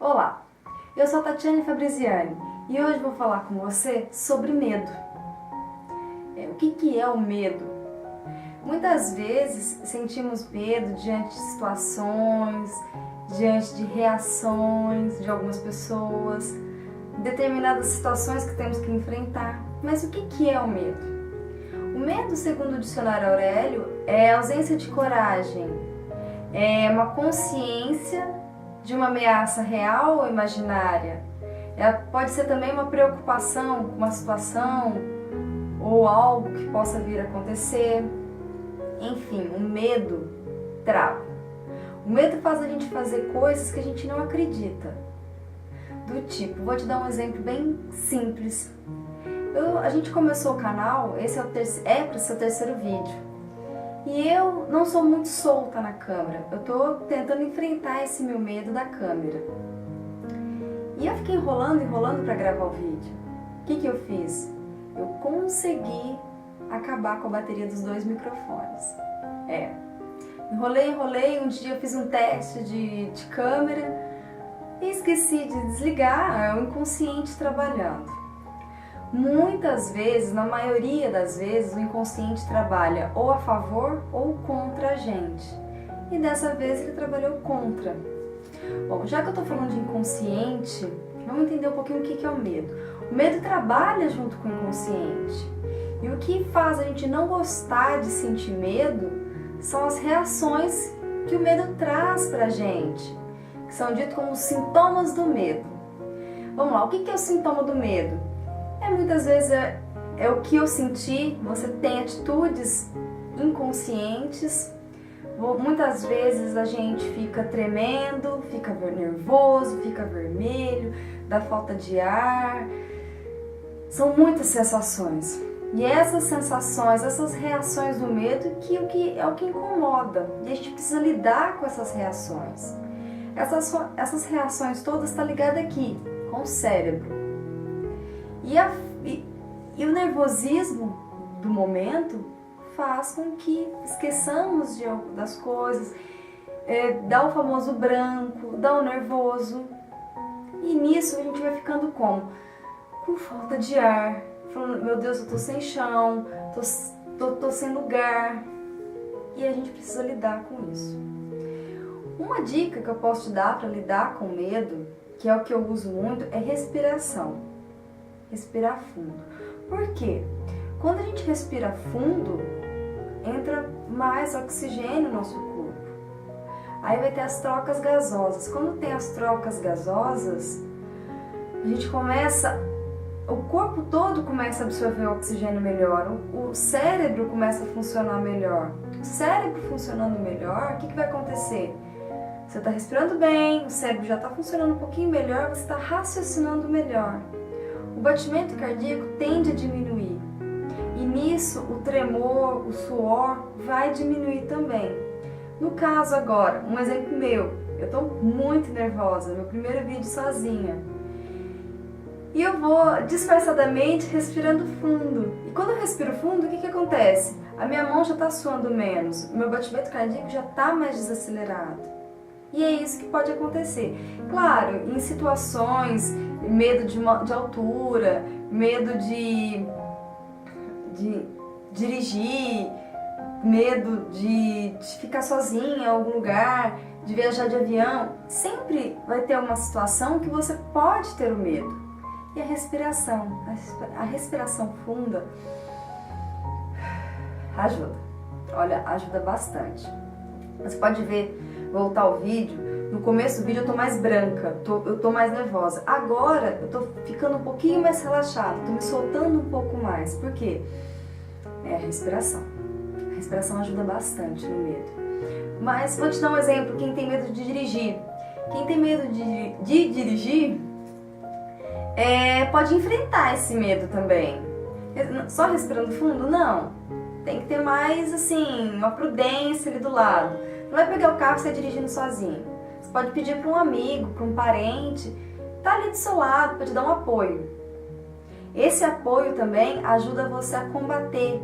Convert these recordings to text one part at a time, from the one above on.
Olá, eu sou a Tatiane Fabriziani e hoje vou falar com você sobre medo. O que é o medo? Muitas vezes sentimos medo diante de situações, diante de reações de algumas pessoas, determinadas situações que temos que enfrentar. Mas o que é o medo? O medo, segundo o dicionário Aurélio, é a ausência de coragem, é uma consciência de uma ameaça real ou imaginária. Pode ser também uma preocupação com uma situação ou algo que possa vir a acontecer. Enfim, o medo trava. O medo faz a gente fazer coisas que a gente não acredita. Do tipo, vou te dar um exemplo bem simples. A gente começou o canal, esse é para o seu terceiro vídeo. E eu não sou muito solta na câmera, eu tô tentando enfrentar esse meu medo da câmera. E eu fiquei enrolando para gravar o vídeo. O que eu fiz? Eu consegui acabar com a bateria dos dois microfones. Enrolei, um dia eu fiz um teste de câmera e esqueci de desligar, o inconsciente trabalhando. Muitas vezes, na maioria das vezes, o inconsciente trabalha ou a favor ou contra a gente. E dessa vez ele trabalhou contra. Bom, já que eu estou falando de inconsciente, vamos entender um pouquinho o que é o medo. O medo trabalha junto com o inconsciente. E o que faz a gente não gostar de sentir medo são as reações que o medo traz pra gente, que são ditos como os sintomas do medo. Vamos lá, o que é o sintoma do medo? Muitas vezes é o que eu senti, você tem atitudes inconscientes, muitas vezes a gente fica tremendo, fica nervoso, fica vermelho, dá falta de ar, são muitas sensações. E essas sensações, essas reações do medo é o que incomoda, e a gente precisa lidar com essas reações. Essas reações todas estão ligadas aqui, com o cérebro. E o nervosismo do momento faz com que esqueçamos das coisas, dá o famoso branco, dá o nervoso. E nisso a gente vai ficando como? Com falta de ar, falando, meu Deus, eu tô sem chão, tô sem lugar. E a gente precisa lidar com isso. Uma dica que eu posso te dar para lidar com medo, que é o que eu uso muito, é respiração. Respirar fundo. Por quê? Quando a gente respira fundo, entra mais oxigênio no nosso corpo. Aí vai ter as trocas gasosas. Quando tem as trocas gasosas, a gente o corpo todo começa a absorver o oxigênio melhor, o cérebro começa a funcionar melhor. O cérebro funcionando melhor, o que vai acontecer? Você está respirando bem, o cérebro já está funcionando um pouquinho melhor, você está raciocinando melhor. O batimento cardíaco tende a diminuir e nisso o tremor, o suor vai diminuir também. No caso agora, um exemplo meu, eu estou muito nervosa, meu primeiro vídeo sozinha. E eu vou disfarçadamente respirando fundo. E quando eu respiro fundo, o que acontece? A minha mão já está suando menos, o meu batimento cardíaco já está mais desacelerado. E é isso que pode acontecer. Claro, em situações, medo de altura, medo de dirigir, medo de ficar sozinha em algum lugar, de viajar de avião, sempre vai ter uma situação que você pode ter o medo. E a respiração funda ajuda. Olha, ajuda bastante. Você pode ver, voltar ao vídeo, no começo do vídeo eu tô mais branca, eu tô mais nervosa. Agora eu tô ficando um pouquinho mais relaxada, tô me soltando um pouco mais. Por quê? É a respiração. A respiração ajuda bastante no medo. Mas vou te dar um exemplo, quem tem medo de dirigir. Quem tem medo de dirigir pode enfrentar esse medo também. Só respirando fundo? Não. Tem que ter mais, assim, uma prudência ali do lado. Não vai pegar o carro e sair dirigindo sozinho. Você pode pedir para um amigo, para um parente, tá ali do seu lado para te dar um apoio. Esse apoio também ajuda você a combater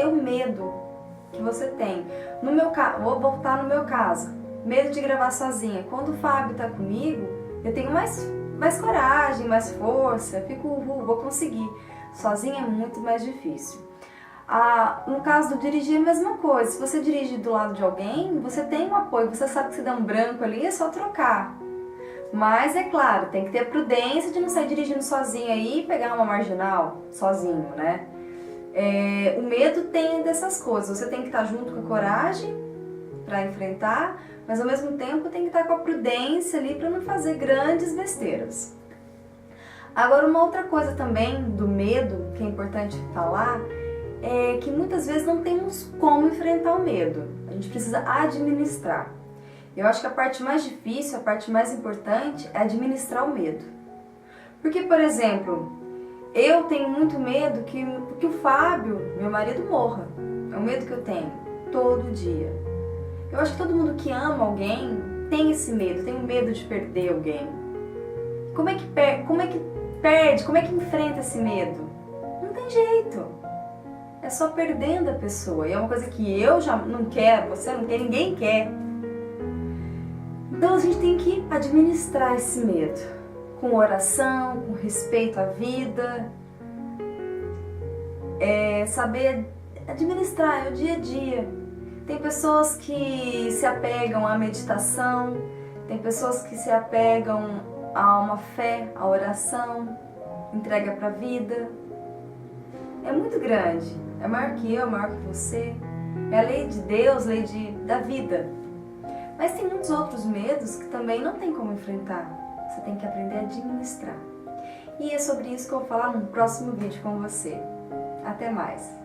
o medo que você tem. Vou voltar no meu caso. Medo de gravar sozinha. Quando o Fábio tá comigo, eu tenho mais coragem, mais força, fico, vou conseguir. Sozinha é muito mais difícil. No caso do dirigir é a mesma coisa. Se você dirige do lado de alguém, você tem um apoio, você sabe que se der um branco ali, é só trocar. Mas é claro, tem que ter a prudência de não sair dirigindo sozinho aí e pegar uma marginal sozinho, né? O medo tem dessas coisas. Você tem que estar junto com a coragem para enfrentar, mas ao mesmo tempo tem que estar com a prudência ali para não fazer grandes besteiras. Agora, uma outra coisa também do medo, que é importante falar, é que muitas vezes não temos como enfrentar o medo. A gente precisa administrar. Eu acho que a parte mais difícil, a parte mais importante é administrar o medo. Porque, por exemplo, eu tenho muito medo que o Fábio, meu marido, morra. É um medo que eu tenho todo dia. Eu acho que todo mundo que ama alguém tem esse medo, tem o medo de perder alguém. Como é que perde? Como é que enfrenta esse medo? Não tem jeito. É só perdendo a pessoa. E é uma coisa que eu já não quero, você não quer, ninguém quer. Então a gente tem que administrar esse medo. Com oração, com respeito à vida. Saber administrar o dia a dia. Tem pessoas que se apegam à meditação, tem pessoas que se apegam a uma fé, a oração, entrega para a vida. É muito grande, é maior que eu, maior que você. É a lei de Deus, lei da vida. Mas tem muitos outros medos que também não tem como enfrentar. Você tem que aprender a administrar. E é sobre isso que eu vou falar no próximo vídeo com você. Até mais!